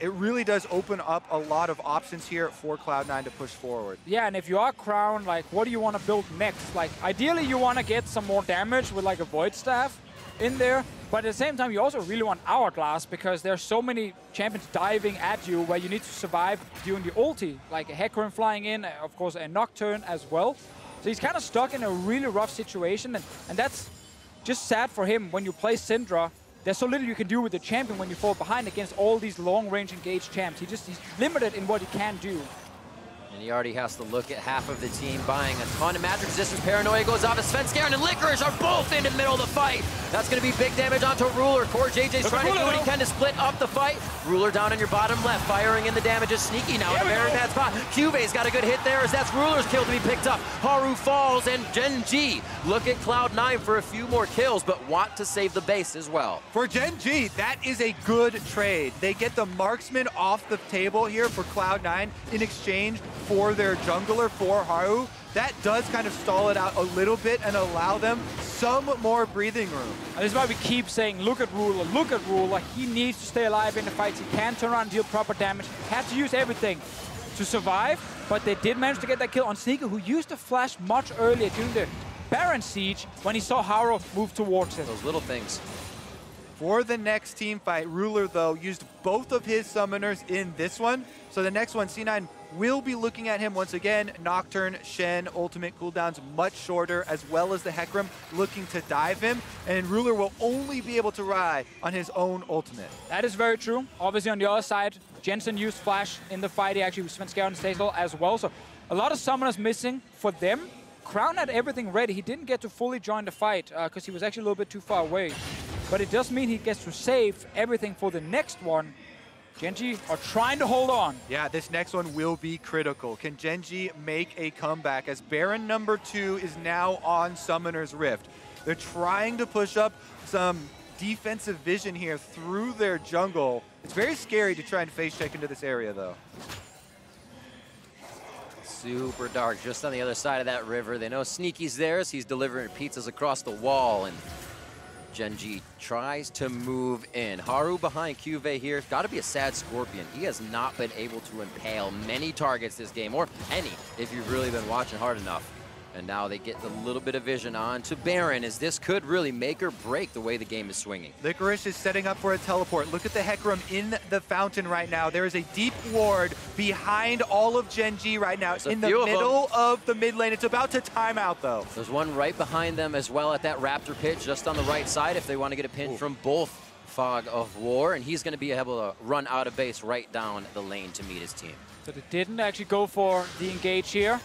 it really does open up a lot of options here for Cloud9 to push forward. Yeah, and if you are Crown, like, what do you want to build next? Like, ideally you want to get some more damage with like a Void Staff in there, but at the same time you also really want Hourglass because there's so many champions diving at you where you need to survive during the ulti, like a Hecarim flying in, of course a Nocturne as well. So he's kind of stuck in a really rough situation, and that's just sad for him when you play Syndra. There's so little you can do with the champion when you fall behind against all these long-range engaged champs. He's limited in what he can do. And he already has to look at half of the team buying a ton of magic resistance. Paranoia goes off as Svenskeren and Licorice are both in the middle of the fight. That's going to be big damage onto Ruler. CoreJJ's trying to do what he can to split up the fight. Ruler down on your bottom left, firing in the damage is Sneaky now in a very bad spot. CuVee's got a good hit there as that's Ruler's kill to be picked up. Haru falls and Gen.G look at Cloud9 for a few more kills, but want to save the base as well. For Gen.G, that is a good trade. They get the marksman off the table here for Cloud9 in exchange for their jungler, for Haru. That does kind of stall it out a little bit and allow them some more breathing room. And this is why we keep saying, look at Ruler, look at Ruler. He needs to stay alive in the fights. He can turn around and deal proper damage. Had to use everything to survive, but they did manage to get that kill on Sneaky, who used the flash much earlier during the Baron siege when he saw Haru move towards him. Those little things. For the next team fight, Ruler, though, used both of his summoners in this one. So the next one, C9 will be looking at him once again. Nocturne, Shen, ultimate cooldowns much shorter, as well as the Hecarim looking to dive him. And Ruler will only be able to rely on his own ultimate. That is very true. Obviously, on the other side, Jensen used Flash in the fight. He actually used Svenskeren and Zeyzal as well. So a lot of summoners missing for them. Crown had everything ready. He didn't get to fully join the fight because he was actually a little bit too far away. But it does mean he gets to save everything for the next one. Gen.G are trying to hold on. Yeah, this next one will be critical. Can Gen.G make a comeback as Baron number 2 is now on Summoner's Rift? They're trying to push up some defensive vision here through their jungle. It's very scary to try and face check into this area, though. Super dark, just on the other side of that river. They know Sneaky's there as he's delivering pizzas across the wall, and Gen.G tries to move in. Haru behind CuVee here. Got to be a sad Scorpion. He has not been able to impale many targets this game, or any, if you've really been watching hard enough. And now they get a little bit of vision on to Baron, as this could really make or break the way the game is swinging. Licorice is setting up for a teleport. Look at the Hecarim in the fountain right now. There is a deep ward behind all of Gen.G right now in the middle of the mid lane. It's about to time out, though. There's one right behind them as well at that Raptor pit, just on the right side if they want to get a pin from both Fog of War, and he's going to be able to run out of base right down the lane to meet his team. So they didn't actually go for the engage here.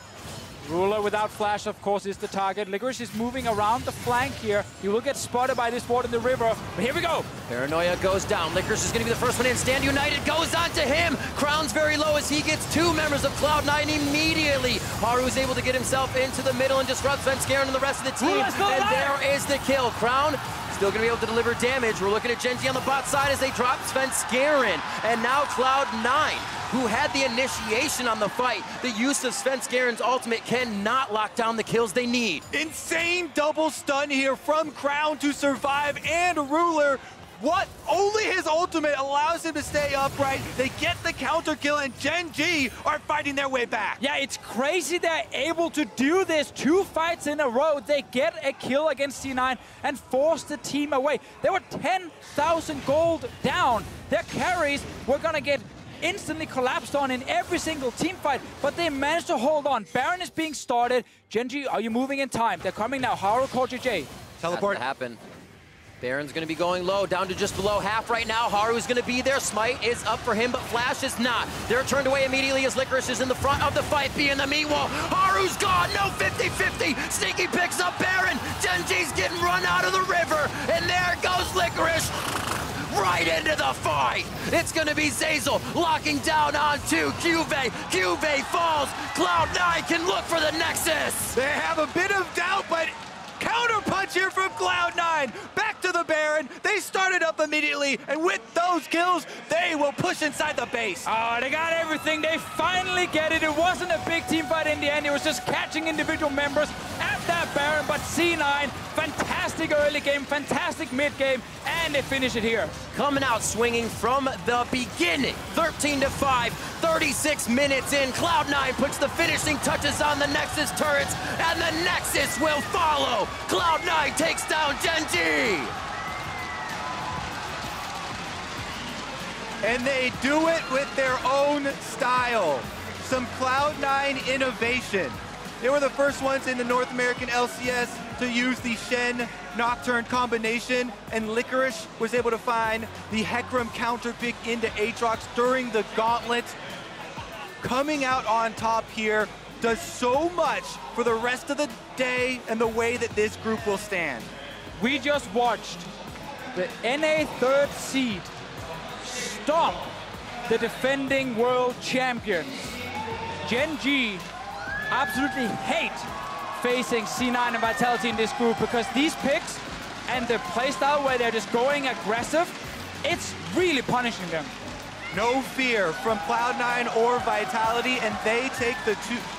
Ruler without Flash, of course, is the target. Licorice is moving around the flank here. He will get spotted by this ward in the river. But here we go. Paranoia goes down. Licorice is going to be the first one in. Stand United goes on to him. Crown's very low as he gets 2 members of Cloud9 immediately. Haru is able to get himself into the middle and disrupt Svenskeren and the rest of the team. And there is the kill. Crown still going to be able to deliver damage. We're looking at Gen.G on the bot side as they drop Svenskeren. And now Cloud9, who had the initiation on the fight. The use of Svenskeren's ultimate cannot lock down the kills they need. Insane double stun here from Crown to survive, and Ruler, what? Only his ultimate allows him to stay upright. They get the counter kill, and Gen.G are fighting their way back. Yeah, it's crazy they're able to do this. 2 fights in a row. They get a kill against C9 and force the team away. They were 10,000 gold down. Their carries were going to get instantly collapsed on in every single team fight, but they managed to hold on. Baron is being started. Gen.G, are you moving in time? They're coming now. Haru, CoreJJ. Teleport. That's happen. Baron's going to be going low, down to just below half right now. Haru's going to be there. Smite is up for him, but Flash is not. They're turned away immediately as Licorice is in the front of the fight, being the meat wall. Haru's gone. No 50-50. Sneaky picks up Baron. Gen.G's getting run out of the river, and there goes Licorice. Right into the fight. It's going to be Zeyzal locking down onto CuVee. CuVee falls. Cloud9 can look for the Nexus. They have a bit of doubt, but counter punch here from Cloud9. Back to the Baron. They started up immediately, and with those kills, they will push inside the base. Oh, they got everything. They finally get it. It wasn't a big team fight in the end. It was just catching individual members at that Baron, but C9, fantastic early game, fantastic mid game, and they finish it here. Coming out swinging from the beginning. 13-5, 36 minutes in. Cloud9 puts the finishing touches on the Nexus turrets, and the Nexus will follow. Cloud9 takes down Gen.G. And they do it with their own style. Some Cloud9 innovation. They were the first ones in the North American LCS to use the Shen Nocturne combination, and Licorice was able to find the Hecarim counter pick into Aatrox during the gauntlet. Coming out on top here does so much for the rest of the day and the way that this group will stand. We just watched the NA 3rd seed stomp the defending world champions. Gen.G absolutely hate facing C9 and Vitality in this group, because these picks and the playstyle where they're just going aggressive, it's really punishing them. No fear from Cloud9 or Vitality, and they take the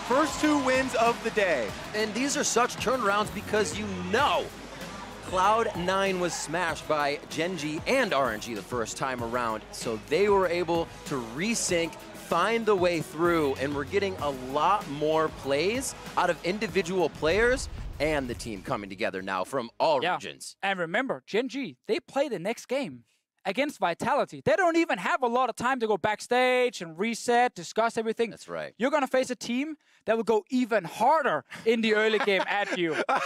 first 2 wins of the day. And these are such turnarounds because you know Cloud9 was smashed by Gen.G and RNG the first time around, so they were able to resync, find the way through, and we're getting a lot more plays out of individual players and the team coming together now from all regions. And remember, Gen.G, they play the next game against Vitality. They don't even have a lot of time to go backstage and reset, discuss everything. That's right. You're going to face a team that will go even harder in the early game at you. All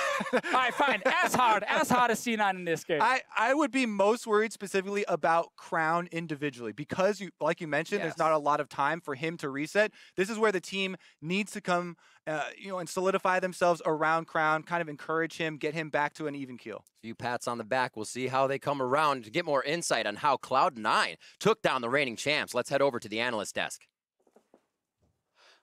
right, fine. As hard as C9 in this game. I would be most worried specifically about Crown individually because, like you mentioned, there's not a lot of time for him to reset. This is where the team needs to come and solidify themselves around Crown, kind of encourage him, get him back to an even keel. A few pats on the back. We'll see how they come around to get more insight on how Cloud9 took down the reigning champs. Let's head over to the analyst desk.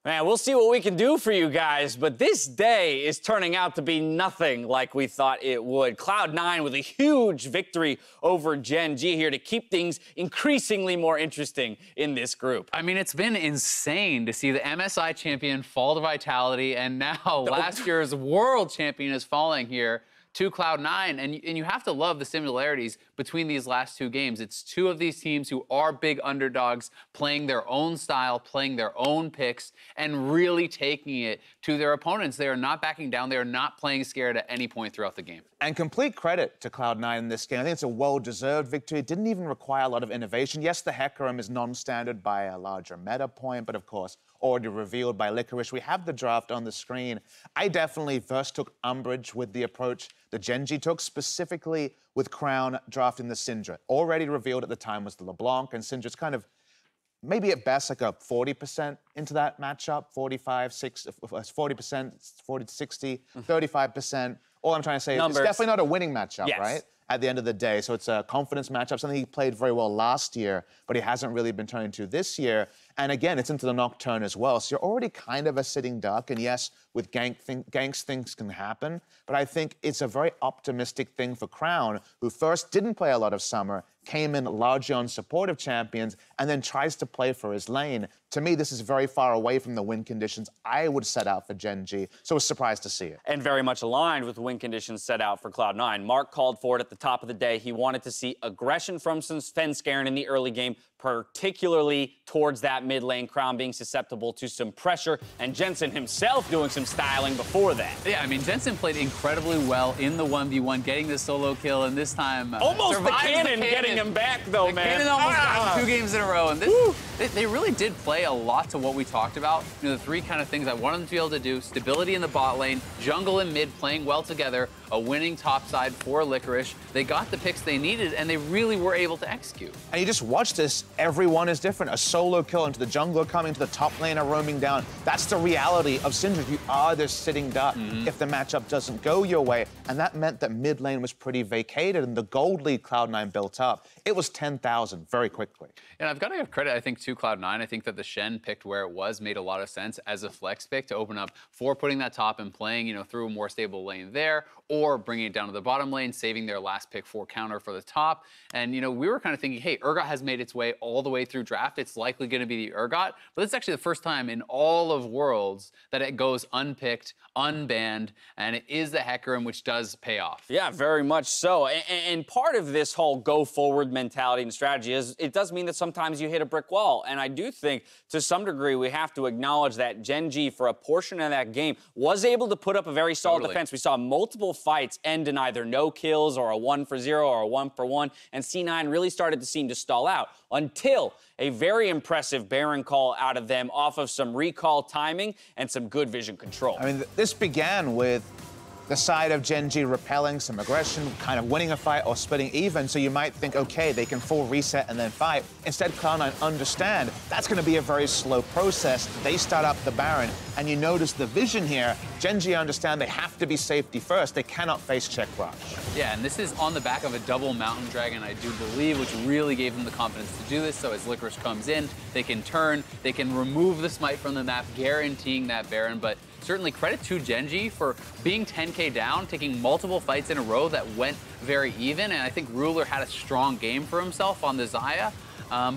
Man, we'll see what we can do for you guys, but this day is turning out to be nothing like we thought it would. Cloud9 with a huge victory over Gen.G here to keep things increasingly more interesting in this group. I mean, it's been insane to see the MSI champion fall to Vitality, and now last year's world champion is falling here to Cloud9, and you have to love the similarities between these last two games. It's two of these teams who are big underdogs, playing their own style, playing their own picks, and really taking it to their opponents. They are not backing down. They are not playing scared at any point throughout the game. And complete credit to Cloud9 in this game. I think it's a well-deserved victory. It didn't even require a lot of innovation. Yes, the Hecarim is non-standard by a larger meta point, but of course, already revealed by Licorice. We have the draft on the screen. I definitely first took umbrage with the approach that Gen.G took, specifically with Crown drafting the Syndra. Already revealed at the time was the Leblanc, and Syndra's kind of maybe at best like a 40% into that matchup, 40%, 40 to 60, 35%. All I'm trying to say is it's definitely not a winning matchup, right? At the end of the day. So it's a confidence matchup, something he played very well last year, but he hasn't really been turning to this year. And again, it's into the Nocturne as well. So you're already kind of a sitting duck. And yes, with ganks, things can happen. But I think it's a very optimistic thing for Crown, who first didn't play a lot of summer, came in largely on supportive champions, and then tries to play for his lane. To me, this is very far away from the win conditions I would set out for Gen.G, so I was surprised to see it. And very much aligned with the win conditions set out for Cloud9. Mark called for it at the top of the day. He wanted to see aggression from Svenskeren in the early game, particularly towards that mid lane. Crown being susceptible to some pressure, and Jensen himself doing some styling before that. Yeah, I mean, Jensen played incredibly well in the 1v1, getting the solo kill, and this time almost the cannon getting him back, though, man. Cannon almost got 2 games in a row, and this, they really did play a lot to what we talked about. You know, the 3 kind of things I wanted them to be able to do: stability in the bot lane, jungle and mid playing well together, a winning top side for Licorice. They got the picks they needed, and they really were able to execute. And you just watch this, everyone is different. A solo kill into the jungler coming to the top laner roaming down. That's the reality of Syndra. You are this sitting duck if the matchup doesn't go your way. And that meant that mid lane was pretty vacated, and the gold lead Cloud9 built up. It was 10,000 very quickly. And I've got to give credit, I think, to Cloud9. I think that the Shen picked where it was made a lot of sense as a flex pick to open up for putting that top and playing, you know, through a more stable lane there, or bringing it down to the bottom lane, saving their last pick for counter for the top. And, you know, we were kind of thinking, hey, Urgot has made its way all the way through draft. It's likely going to be the Urgot. But it's actually the first time in all of Worlds that it goes unpicked, unbanned, and it is the Hecarim, which does pay off. Yeah, very much so. And part of this whole go-forward mentality and strategy is it does mean that sometimes you hit a brick wall. And I do think, to some degree, we have to acknowledge that Gen.G, for a portion of that game, was able to put up a very solid defense. We saw multiple fights end in either no kills or a 1-for-0 or a 1-for-1, and C9 really started to seem to stall out until a very impressive Baron call out of them off of some recall timing and some good vision control. I mean, this began with the side of Gen.G repelling some aggression, kind of winning a fight or splitting even, so you might think, okay, they can full reset and then fight. Instead, Cloud9 understand that's going to be a very slow process. They start up the Baron, and you notice the vision here. Gen.G understand they have to be safety first. They cannot face check rush. Yeah, and this is on the back of a double Mountain Dragon, I do believe, which really gave them the confidence to do this. So as Licorice comes in, they can turn, they can remove the smite from the map, guaranteeing that Baron. But certainly credit to Gen.G for being 10K down, taking multiple fights in a row that went very even. And I think Ruler had a strong game for himself on the Xayah.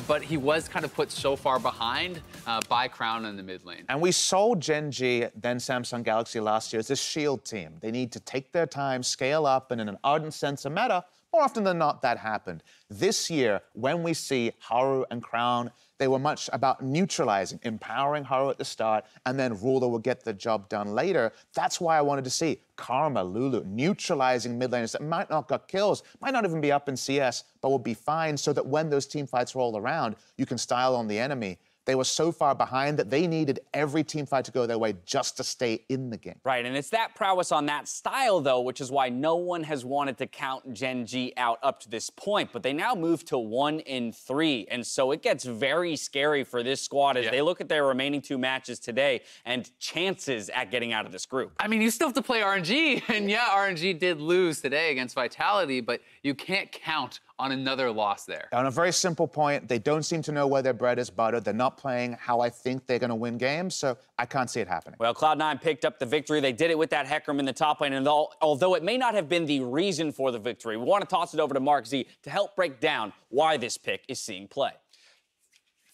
But he was kind of put so far behind by Crown in the mid lane. And we sold Gen.G, then Samsung Galaxy last year, as this shield team. They need to take their time, scale up, and in an ardent sense of meta, more often than not, that happened. This year, when we see Haru and Crown, they were much about neutralizing, empowering Haru at the start, and then Ruler would get the job done later. That's why I wanted to see Karma, Lulu, neutralizing mid laners that might not get kills, might not even be up in CS, but will be fine so that when those team fights roll around, you can style on the enemy. They were so far behind that they needed every team fight to go their way just to stay in the game. Right, and it's that prowess on that style, though, which is why no one has wanted to count Gen.G out up to this point. But they now move to 1 in 3, and so it gets very scary for this squad as they look at their remaining 2 matches today and chances at getting out of this group. I mean, you still have to play RNG, and yeah, RNG did lose today against Vitality, but you can't count on another loss there. On a very simple point, they don't seem to know where their bread is buttered. They're not playing how I think they're going to win games, so I can't see it happening. Well, Cloud9 picked up the victory. They did it with that Hecarim in the top lane, and although it may not have been the reason for the victory, we want to toss it over to Mark Z to help break down why this pick is seeing play.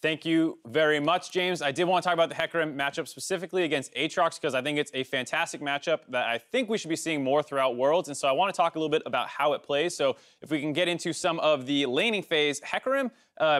Thank you very much, James. I did want to talk about the Hecarim matchup specifically against Aatrox because I think it's a fantastic matchup that I think we should be seeing more throughout Worlds. And so I want to talk a little bit about how it plays. So if we can get into some of the laning phase, Hecarim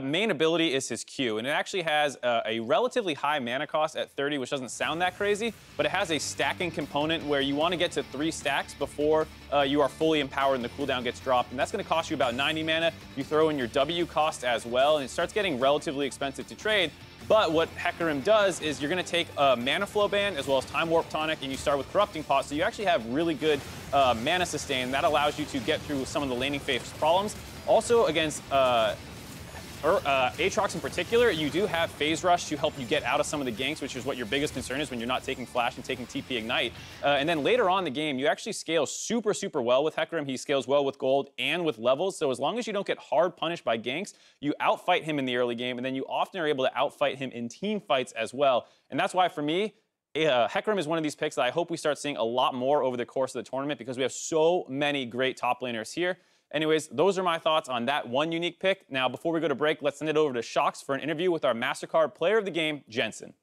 main ability is his Q, and it actually has a relatively high mana cost at 30, which doesn't sound that crazy, but it has a stacking component where you want to get to 3 stacks before you are fully empowered and the cooldown gets dropped, and that's going to cost you about 90 mana. You throw in your W cost as well, and it starts getting relatively expensive to trade. But what Hecarim does is you're going to take a mana flow ban as well as time warp tonic, and you start with corrupting pot, so you actually have really good mana sustain. That allows you to get through some of the laning phase problems. Also against Aatrox in particular, you do have Phase Rush to help you get out of some of the ganks, which is what your biggest concern is when you're not taking Flash and taking TP Ignite. And then later on in the game, you actually scale super, super well with Hecarim. He scales well with gold and with levels. So as long as you don't get hard punished by ganks, you outfight him in the early game, and then you often are able to outfight him in team fights as well. And that's why, for me, Hecarim is one of these picks that I hope we start seeing a lot more over the course of the tournament because we have so many great top laners here. Anyways, those are my thoughts on that one unique pick. Now, before we go to break, let's send it over to Shox for an interview with our MasterCard player of the game, Jensen.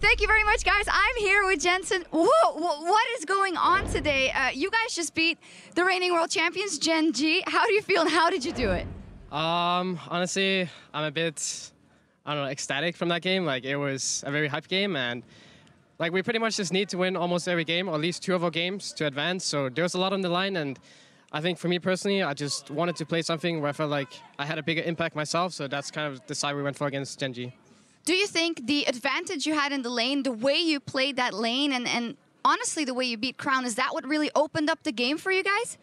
Thank you very much, guys. I'm here with Jensen. Whoa, what is going on today? You guys just beat the reigning world champions, Gen.G. How do you feel and how did you do it? Honestly, I'm a bit, I don't know, ecstatic from that game. Like, it was a very hype game, and like, we pretty much just need to win almost every game, or at least 2 of our games to advance. So there's a lot on the line, and I think for me personally, I just wanted to play something where I felt like I had a bigger impact myself. So that's kind of the side we went for against Gen.G. Do you think the advantage you had in the lane, the way you played that lane, and honestly the way you beat Crown, is that what really opened up the game for you guys?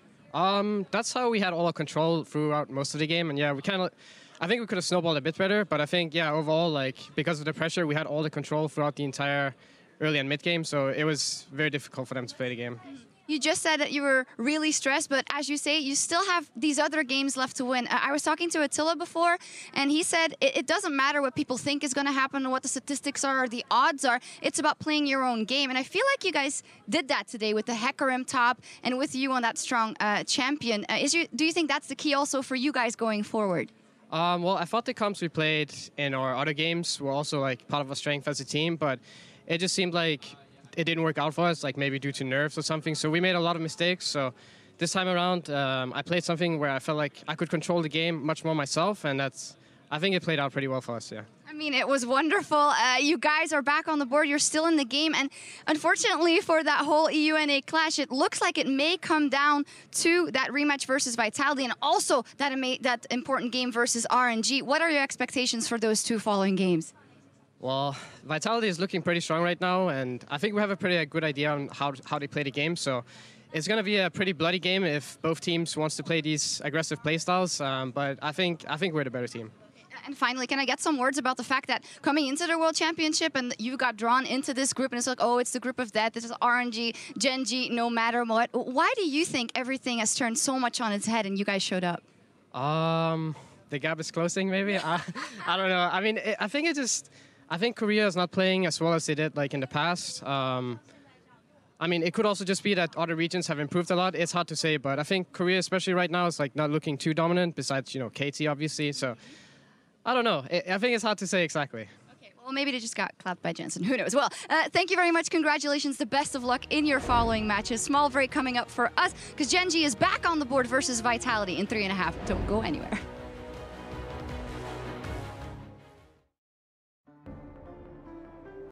That's how we had all our control throughout most of the game, and yeah, we kind of, I think we could have snowballed a bit better, but I think, yeah, overall, like, because of the pressure, we had all the control throughout the entire early and mid game, so it was very difficult for them to play the game. You just said that you were really stressed, but as you say, you still have these other games left to win. I was talking to Attila before, and he said it doesn't matter what people think is going to happen or what the statistics are or the odds are. It's about playing your own game, and I feel like you guys did that today with the Hecarim top and with you on that strong champion. Do you think that's the key also for you guys going forward? Well, I thought the comps we played in our other games were also like part of our strength as a team, but it just seemed like it didn't work out for us, like maybe due to nerfs or something. So we made a lot of mistakes. So this time around, I played something where I felt like I could control the game much more myself, and I think it played out pretty well for us, yeah. I mean, it was wonderful. You guys are back on the board. You're still in the game. And unfortunately for that whole EUNA clash, it looks like it may come down to that rematch versus Vitality and also that important game versus RNG. What are your expectations for those 2 following games? Well, Vitality is looking pretty strong right now, and I think we have a pretty good idea on how they play the game. So it's going to be a pretty bloody game if both teams wants to play these aggressive playstyles. But I think we're the better team. And finally, can I get some words about the fact that coming into the World Championship and you got drawn into this group and it's like, oh, it's the group of death, this is RNG, Gen.G, no matter what. Why do you think everything has turned so much on its head and you guys showed up? The gap is closing, maybe? I don't know. I mean, I think Korea is not playing as well as they did like in the past. I mean, it could also just be that other regions have improved a lot. It's hard to say, but I think Korea, especially right now, is like not looking too dominant. Besides, you know, KT obviously. So I don't know. I think it's hard to say exactly. Okay, Well, maybe they just got clapped by Jensen. Who knows? Well, thank you very much. Congratulations. The best of luck in your following matches. Small break coming up for us because Gen.G is back on the board versus Vitality in 3.5. Don't go anywhere.